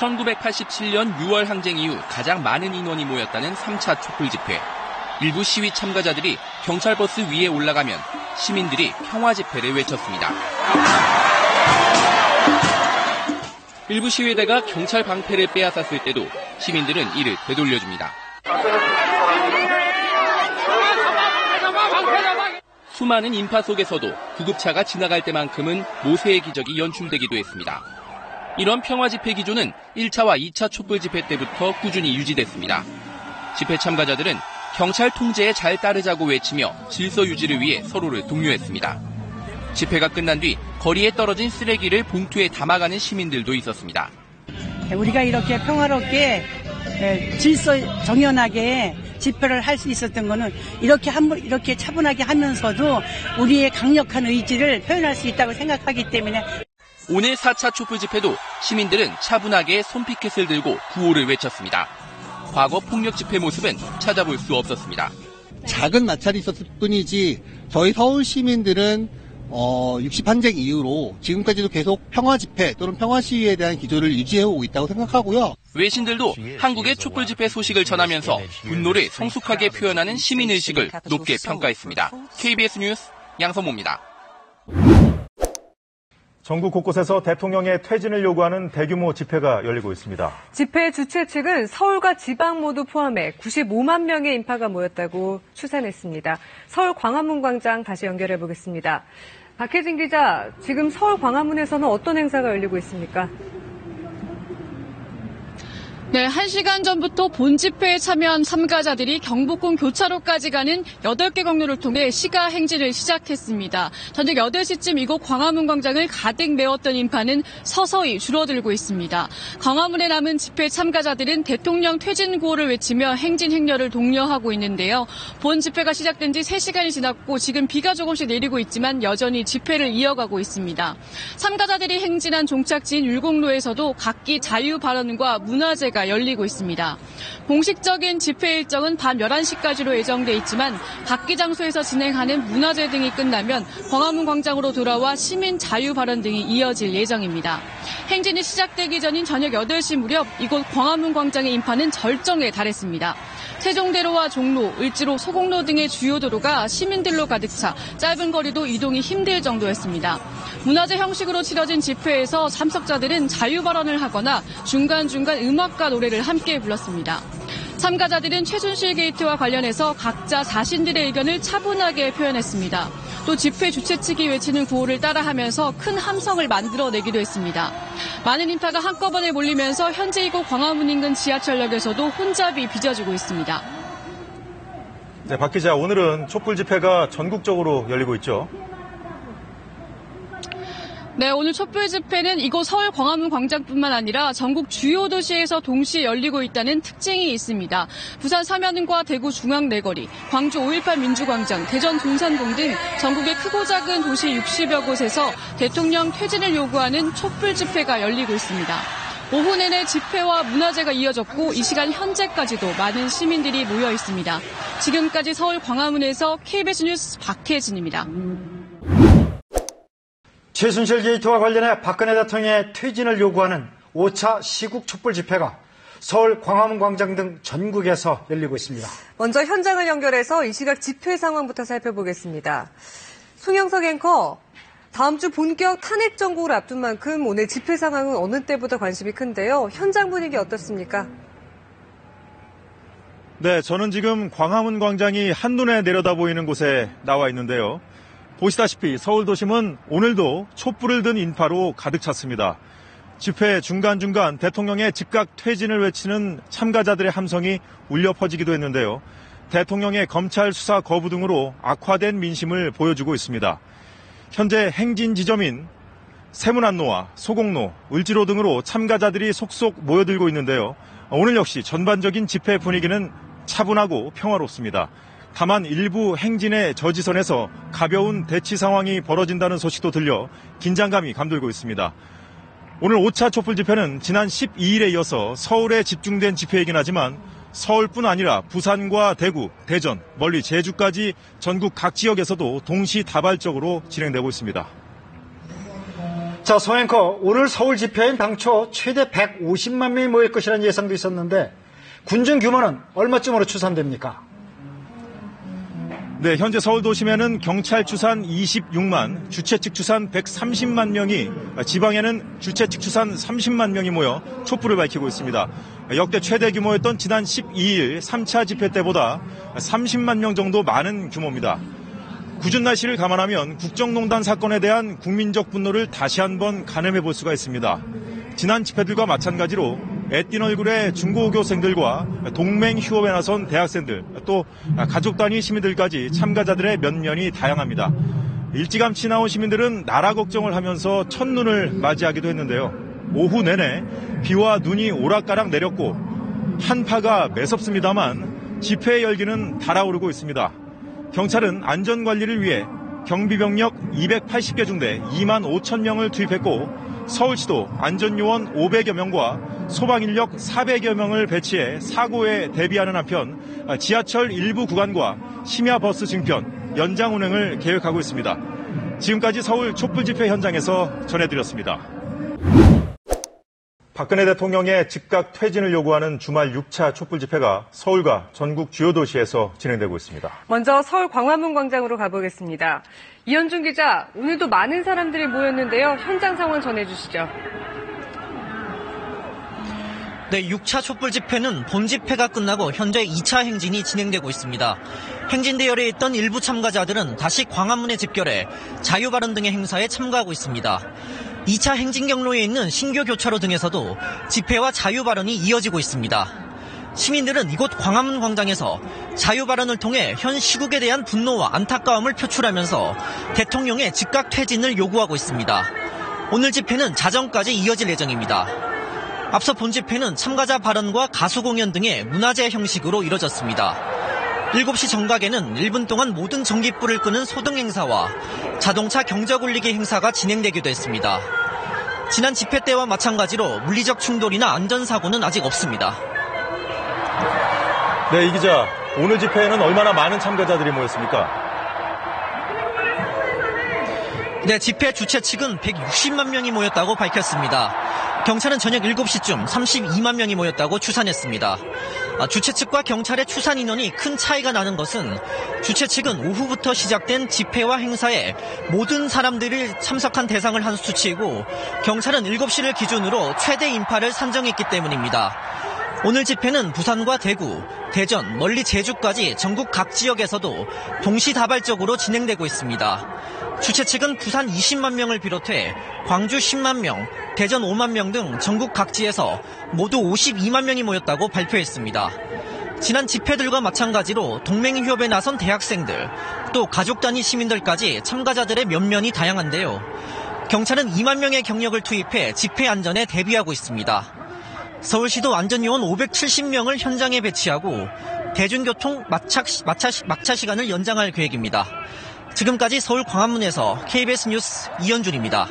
1987년 6월 항쟁 이후 가장 많은 인원이 모였다는 3차 촛불 집회. 일부 시위 참가자들이 경찰버스 위에 올라가면 시민들이 평화 집회를 외쳤습니다. 일부 시위대가 경찰 방패를 빼앗았을 때도 시민들은 이를 되돌려줍니다. 수많은 인파 속에서도 구급차가 지나갈 때만큼은 모세의 기적이 연출되기도 했습니다. 이런 평화 집회 기조는 1차와 2차 촛불 집회 때부터 꾸준히 유지됐습니다. 집회 참가자들은 경찰 통제에 잘 따르자고 외치며 질서 유지를 위해 서로를 독려했습니다. 집회가 끝난 뒤 거리에 떨어진 쓰레기를 봉투에 담아가는 시민들도 있었습니다. 우리가 이렇게 평화롭게 질서 정연하게 집회를 할 수 있었던 거는 이렇게 차분하게 하면서도 우리의 강력한 의지를 표현할 수 있다고 생각하기 때문에 오늘 4차 촛불 집회도 시민들은 차분하게 손피켓을 들고 구호를 외쳤습니다. 과거 폭력 집회 모습은 찾아볼 수 없었습니다. 작은 마찰이 있었을 뿐이지 저희 서울 시민들은 60항쟁 이후로 지금까지도 계속 평화 집회 또는 평화 시위에 대한 기조를 유지해오고 있다고 생각하고요. 외신들도 한국의 촛불 집회 소식을 전하면서 분노를 성숙하게 표현하는 시민의식을 높게 평가했습니다. KBS 뉴스 양성모입니다. 전국 곳곳에서 대통령의 퇴진을 요구하는 대규모 집회가 열리고 있습니다. 집회 주최 측은 서울과 지방 모두 포함해 95만 명의 인파가 모였다고 추산했습니다. 서울 광화문 광장 다시 연결해 보겠습니다. 박혜진 기자, 지금 서울 광화문에서는 어떤 행사가 열리고 있습니까? 네, 1시간 전부터 본 집회에 참여한 참가자들이 경복궁 교차로까지 가는 8개 경로를 통해 시가 행진을 시작했습니다. 저녁 8시쯤 이곳 광화문 광장을 가득 메웠던 인파는 서서히 줄어들고 있습니다. 광화문에 남은 집회 참가자들은 대통령 퇴진 구호를 외치며 행진 행렬을 독려하고 있는데요. 본 집회가 시작된 지 3시간이 지났고 지금 비가 조금씩 내리고 있지만 여전히 집회를 이어가고 있습니다. 참가자들이 행진한 종착지인 율곡로에서도 각기 자유 발언과 문화제가 열리고 있습니다. 공식적인 집회 일정은 밤 11시까지로 예정돼 있지만 각기 장소에서 진행하는 문화제 등이 끝나면 광화문 광장으로 돌아와 시민 자유 발언 등이 이어질 예정입니다. 행진이 시작되기 전인 저녁 8시 무렵 이곳 광화문 광장의 인파는 절정에 달했습니다. 세종대로와 종로, 을지로, 소공로 등의 주요 도로가 시민들로 가득 차 짧은 거리도 이동이 힘들 정도였습니다. 문화제 형식으로 치러진 집회에서 참석자들은 자유 발언을 하거나 중간중간 음악과 노래를 함께 불렀습니다. 참가자들은 최순실 게이트와 관련해서 각자 자신들의 의견을 차분하게 표현했습니다. 또 집회 주최 측이 외치는 구호를 따라하면서 큰 함성을 만들어내기도 했습니다. 많은 인파가 한꺼번에 몰리면서 현재 이곳 광화문 인근 지하철역에서도 혼잡이 빚어지고 있습니다. 네, 박 기자, 오늘은 촛불 집회가 전국적으로 열리고 있죠. 네, 오늘 촛불 집회는 이곳 서울 광화문 광장뿐만 아니라 전국 주요 도시에서 동시에 열리고 있다는 특징이 있습니다. 부산 서면과 대구 중앙내거리, 광주 5.18 민주광장, 대전 동산동 등 전국의 크고 작은 도시 60여 곳에서 대통령 퇴진을 요구하는 촛불 집회가 열리고 있습니다. 오후 내내 집회와 문화제가 이어졌고 이 시간 현재까지도 많은 시민들이 모여 있습니다. 지금까지 서울 광화문에서 KBS 뉴스 박혜진입니다. 최순실 게이트와 관련해 박근혜 대통령의 퇴진을 요구하는 5차 시국 촛불 집회가 서울 광화문 광장 등 전국에서 열리고 있습니다. 먼저 현장을 연결해서 이 시각 집회 상황부터 살펴보겠습니다. 송영석 앵커, 다음 주 본격 탄핵 정국을 앞둔 만큼 오늘 집회 상황은 어느 때보다 관심이 큰데요. 현장 분위기 어떻습니까? 네, 저는 지금 광화문 광장이 한눈에 내려다 보이는 곳에 나와 있는데요. 보시다시피 서울 도심은 오늘도 촛불을 든 인파로 가득 찼습니다. 집회 중간중간 대통령의 즉각 퇴진을 외치는 참가자들의 함성이 울려 퍼지기도 했는데요. 대통령의 검찰 수사 거부 등으로 악화된 민심을 보여주고 있습니다. 현재 행진 지점인 세문안로와 소공로, 을지로 등으로 참가자들이 속속 모여들고 있는데요. 오늘 역시 전반적인 집회 분위기는 차분하고 평화롭습니다. 다만 일부 행진의 저지선에서 가벼운 대치 상황이 벌어진다는 소식도 들려 긴장감이 감돌고 있습니다. 오늘 5차 촛불 집회는 지난 12일에 이어서 서울에 집중된 집회이긴 하지만 서울뿐 아니라 부산과 대구, 대전, 멀리 제주까지 전국 각 지역에서도 동시다발적으로 진행되고 있습니다. 자, 자, 송 앵커, 오늘 서울 집회엔 당초 최대 150만 명이 모일 것이라는 예상도 있었는데 군중 규모는 얼마쯤으로 추산됩니까? 네, 현재 서울 도심에는 경찰 추산 26만, 주최 측 추산 130만 명이, 지방에는 주최 측 추산 30만 명이 모여 촛불을 밝히고 있습니다. 역대 최대 규모였던 지난 12일 3차 집회 때보다 30만 명 정도 많은 규모입니다. 궂은 날씨를 감안하면 국정농단 사건에 대한 국민적 분노를 다시 한번 가늠해 볼 수가 있습니다. 지난 집회들과 마찬가지로 애띤 얼굴의 중고교생들과 동맹 휴업에 나선 대학생들, 또 가족 단위 시민들까지 참가자들의 면면이 다양합니다. 일찌감치 나온 시민들은 나라 걱정을 하면서 첫눈을 맞이하기도 했는데요. 오후 내내 비와 눈이 오락가락 내렸고 한파가 매섭습니다만 집회의 열기는 달아오르고 있습니다. 경찰은 안전관리를 위해 경비병력 280개 중대 2만 5천 명을 투입했고 서울시도 안전요원 500여 명과 소방인력 400여 명을 배치해 사고에 대비하는 한편 지하철 일부 구간과 심야버스 증편, 연장 운행을 계획하고 있습니다. 지금까지 서울 촛불 집회 현장에서 전해드렸습니다. 박근혜 대통령의 즉각 퇴진을 요구하는 주말 6차 촛불 집회가 서울과 전국 주요 도시에서 진행되고 있습니다. 먼저 서울 광화문 광장으로 가보겠습니다. 이현준 기자, 오늘도 많은 사람들이 모였는데요. 현장 상황 전해주시죠. 네, 6차 촛불 집회는 본 집회가 끝나고 현재 2차 행진이 진행되고 있습니다. 행진 대열에 있던 일부 참가자들은 다시 광화문에 집결해 자유발언 등의 행사에 참가하고 있습니다. 2차 행진 경로에 있는 신교 교차로 등에서도 집회와 자유발언이 이어지고 있습니다. 시민들은 이곳 광화문 광장에서 자유발언을 통해 현 시국에 대한 분노와 안타까움을 표출하면서 대통령의 즉각 퇴진을 요구하고 있습니다. 오늘 집회는 자정까지 이어질 예정입니다. 앞서 본 집회는 참가자 발언과 가수 공연 등의 문화제 형식으로 이뤄졌습니다. 7시 정각에는 1분 동안 모든 전깃불을 끄는 소등 행사와 자동차 경적 울리기 행사가 진행되기도 했습니다. 지난 집회 때와 마찬가지로 물리적 충돌이나 안전사고는 아직 없습니다. 네, 이 기자, 오늘 집회에는 얼마나 많은 참가자들이 모였습니까? 네, 집회 주최 측은 160만 명이 모였다고 밝혔습니다. 경찰은 저녁 7시쯤 32만 명이 모였다고 추산했습니다. 주최 측과 경찰의 추산 인원이 큰 차이가 나는 것은 주최 측은 오후부터 시작된 집회와 행사에 모든 사람들이 참석한 대상을 한 수치이고 경찰은 7시를 기준으로 최대 인파를 산정했기 때문입니다. 오늘 집회는 부산과 대구, 대전, 멀리 제주까지 전국 각 지역에서도 동시다발적으로 진행되고 있습니다. 주최 측은 부산 20만 명을 비롯해 광주 10만 명, 대전 5만 명 등 전국 각지에서 모두 52만 명이 모였다고 발표했습니다. 지난 집회들과 마찬가지로 동맹휴업에 나선 대학생들, 또 가족 단위 시민들까지 참가자들의 면면이 다양한데요. 경찰은 2만 명의 경력을 투입해 집회 안전에 대비하고 있습니다. 서울시도 안전요원 570명을 현장에 배치하고 대중교통 막차 시간을 연장할 계획입니다. 지금까지 서울 광화문에서 KBS 뉴스 이현준입니다.